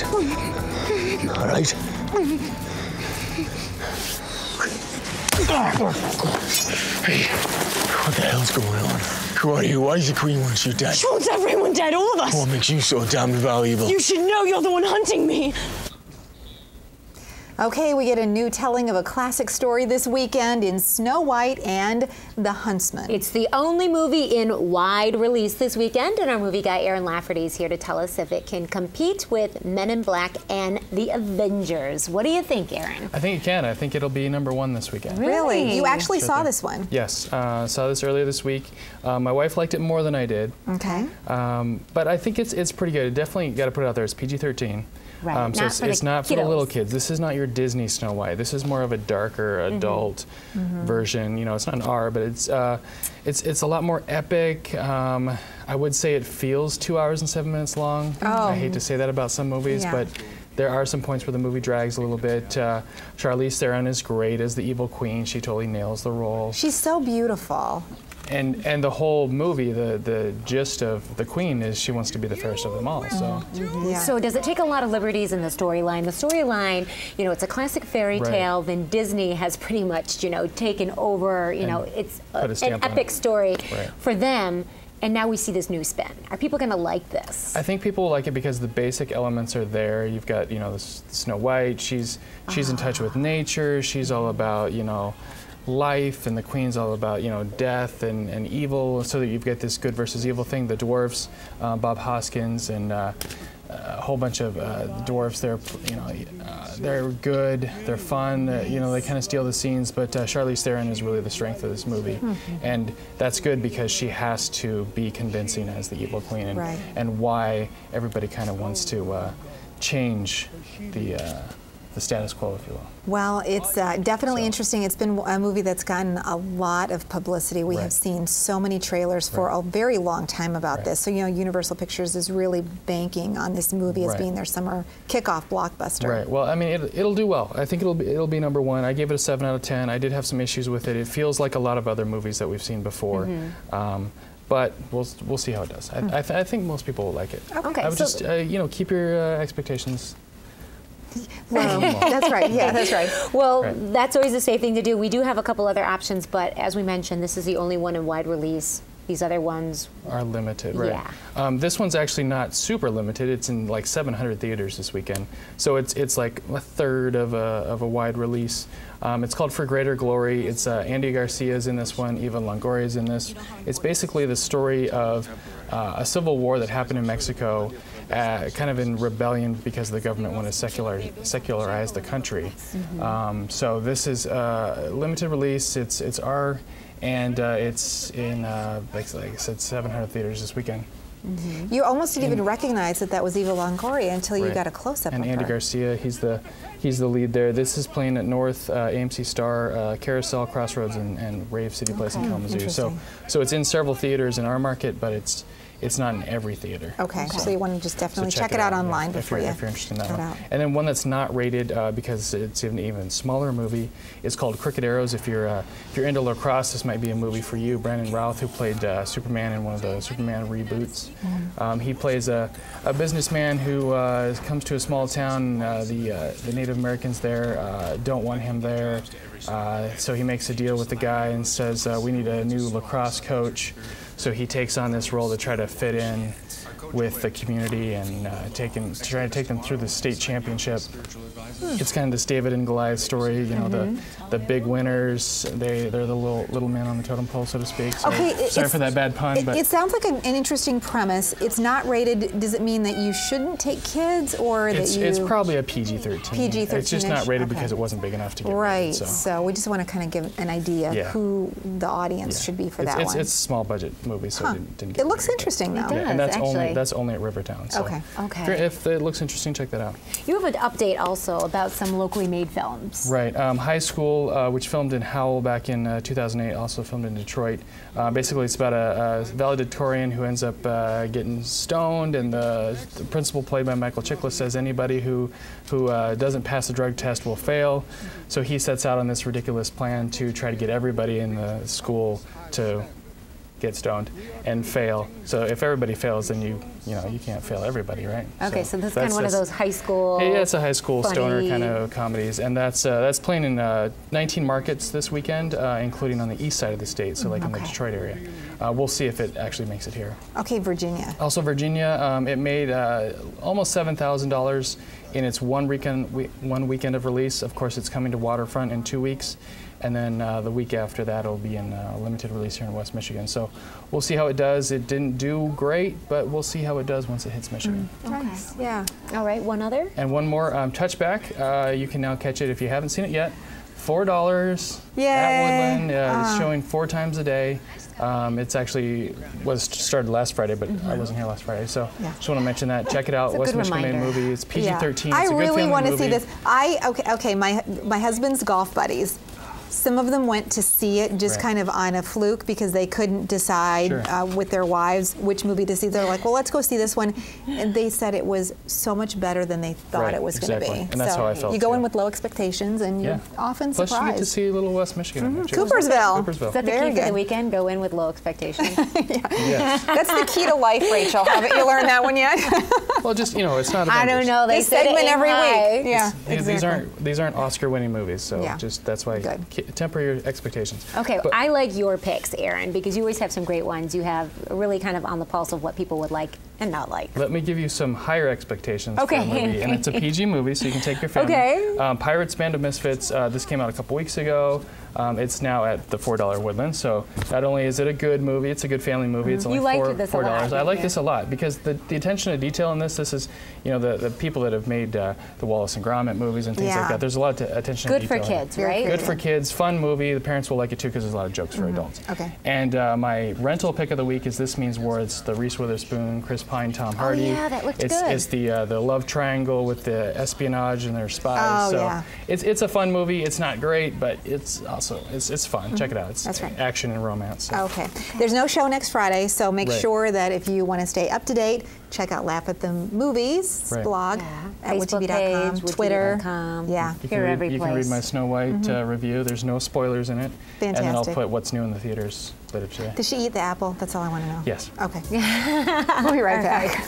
right. All right. Hey, what the hell's going on? Who are you? Why does the Queen want you dead? She wants everyone dead, all of us. What makes you so damn valuable? You should know you're the one hunting me. Okay, we get a new telling of a classic story this weekend in Snow White and the Huntsman. It's the only movie in wide release this weekend, and our movie guy Aaron Lafferty is here to tell us if it can compete with Men in Black and the Avengers. What do you think, Aaron? I think it can. I think it'll be #1 this weekend. Really? You actually saw this one? Yes, saw this earlier this week. My wife liked it more than I did. Okay. But I think it's pretty good. Definitely got to put it out there. It's PG-13. Right. So it's not for the little kids. This is not your Disney Snow White. This is more of a darker adult version. You know, it's not an R, but it's a lot more epic. I would say it feels 2 hours and 7 minutes long. Oh. I hate to say that about some movies, but there are some points where the movie drags a little bit. Charlize Theron is great as the evil queen. She totally nails the role. She's so beautiful. And the whole movie, the gist of the queen is she wants to be the fairest of them all. So. So does it take a lot of liberties in the storyline? The storyline, you know, it's a classic fairy tale. Then Disney has pretty much, you know, taken over. You know, it's an epic story for them. And now we see this new spin. Are people going to like this? I think people will like it because the basic elements are there. You've got, you know, the Snow White. She's in touch with nature. She's all about, you know, life, and the Queen's all about, you know, death and evil, so that you've got this good versus evil thing. The dwarves, Bob Hoskins, and a whole bunch of dwarves. They're, you know, they're good, they're fun. You know, they kind of steal the scenes. But Charlize Theron is really the strength of this movie, and that's good because she has to be convincing as the evil queen, and why everybody kind of wants to change the status quo, if you will. Well, it's definitely interesting. It's been a movie that's gotten a lot of publicity. We have seen so many trailers for a very long time about this. So, you know, Universal Pictures is really banking on this movie as being their summer kickoff blockbuster. Right. Well, I mean, it'll do well. I think it'll be #1. I gave it a 7 out of 10. I did have some issues with it. It feels like a lot of other movies that we've seen before. But we'll see how it does. I think most people will like it. Okay. I would just, you know, keep your expectations. Well, that's right. Yeah, that's right. Well, that's always a safe thing to do. We do have a couple other options, but as we mentioned, this is the only one in wide release. These other ones are limited, right? Yeah. This one's actually not super limited. It's in like 700 theaters this weekend, so it's like a third of a wide release. It's called For Greater Glory. It's Andy Garcia's in this one. Eva Longoria's in this. It's basically the story of a civil war that happened in Mexico, kind of in rebellion because the government wanted to secularize the country. So this is limited release. It's R, and it's in like I said, 700 theaters this weekend. You almost didn't even recognize that was Eva Longoria until you got a close-up of her. And Andy Garcia, he's the lead there. This is playing at North, AMC Star, Carousel, Crossroads, and Rave City Place in Kalamazoo. So it's in several theaters in our market, but it's not in every theater. Okay, so you want to just definitely check it out online before you. If you're interested in that one. And then one that's not rated because it's an even smaller movie is called Crooked Arrows. If you're into lacrosse, this might be a movie for you. Brandon Routh, who played Superman in one of the Superman reboots, he plays a businessman who comes to a small town. The Native Americans there don't want him there, so he makes a deal with the guy and says, "We need a new lacrosse coach." So he takes on this role to try to fit in with the community and try to take them through the state championship. It's kind of this David and Goliath story, you know, the big winners, they're the little man on the totem pole, so to speak. So sorry for that bad pun. But it sounds like an interesting premise. It's not rated. Does it mean that you shouldn't take kids, or that you? It's probably a PG-13. PG-13. It's just not rated because it wasn't big enough to get rated. So. So we just want to kind of give an idea who the audience should be for that one. It's a small budget movie, so it didn't. It looks interesting though. It does, and actually. that's only at Rivertown. So if it looks interesting, check that out. You have an update also about some locally made films. Right. High School, which filmed in Howell back in 2008, also filmed in Detroit. Basically, it's about a valedictorian who ends up getting stoned, and the principal, played by Michael Chiklis, says anybody who doesn't pass the drug test will fail. So he sets out on this ridiculous plan to try to get everybody in the school to get stoned, and fail. So if everybody fails, then you can't fail everybody, right? Okay, so this is kind of one of those high school. Yeah, it's a high school funny stoner kind of comedies, and that's playing in 19 markets this weekend, including on the east side of the state, so like in the Detroit area. We'll see if it actually makes it here. Okay, Virginia. Also Virginia, it made almost $7,000 in its one weekend of release. Of course, it's coming to Waterfront in 2 weeks. And then the week after that, it'll be in a limited release here in West Michigan. So we'll see how it does. It didn't do great, but we'll see how it does once it hits Michigan. Nice. Yeah. All right, one other? And one more, Touchback. You can now catch it if you haven't seen it yet. $4 at Woodland. It's showing 4 times a day. It's actually started last Friday, but I wasn't here last Friday, so just want to mention that. Check it out. West Michigan made movie. It's PG-13. I It's a really good want to movie. see this. Okay. My husband's golf buddies. Some of them went to see it just kind of on a fluke because they couldn't decide with their wives which movie to see. They're like, well, let's go see this one. And they said it was so much better than they thought it was going to be. And that's how I felt. You go in with low expectations and you're often surprised. Plus you get to see little West Michigan. Coopersville. Is that the key for the weekend? Go in with low expectations. Yes. That's the key to life, Rachel. Haven't you learned that one yet? Well, just, it's not I don't know. They This segment every week. Yeah, These aren't Oscar-winning movies, so just that's why temper your expectations. Okay, I like your picks, Aaron, because you always have some great ones. You have really kind of on the pulse of what people would like and not like. Let me give you some higher expectations for a movie, and it's a PG movie, so you can take your family. Okay. Pirates Band of Misfits. This came out a couple weeks ago. It's now at the $4 Woodland, so not only is it a good movie, it's a good family movie. It's only $4. I like this a lot because the attention to detail in this is, the people that have made the Wallace and Gromit movies and things like that. There's a lot of attention to detail. Good for kids, right? Good for kids, fun movie. The parents will like it too because there's a lot of jokes for adults. Okay. And my rental pick of the week is This Means War. It's the Reese Witherspoon, Chris Pine, Tom Hardy. Oh yeah, that looked good. It's the love triangle with the espionage and their spies. It's a fun movie. It's not great, but it's also it's fun. Check it out. It's action and romance. So. Okay. There's no show next Friday, so make sure that if you want to stay up to date, check out Laugh at the Movies blog at WTV.com, Twitter. Yeah. You can read my Snow White review. There's no spoilers in it. Fantastic. And then I'll put what's new in the theaters later today. Does she eat the apple? That's all I want to know. Yes. Okay. We'll be right back.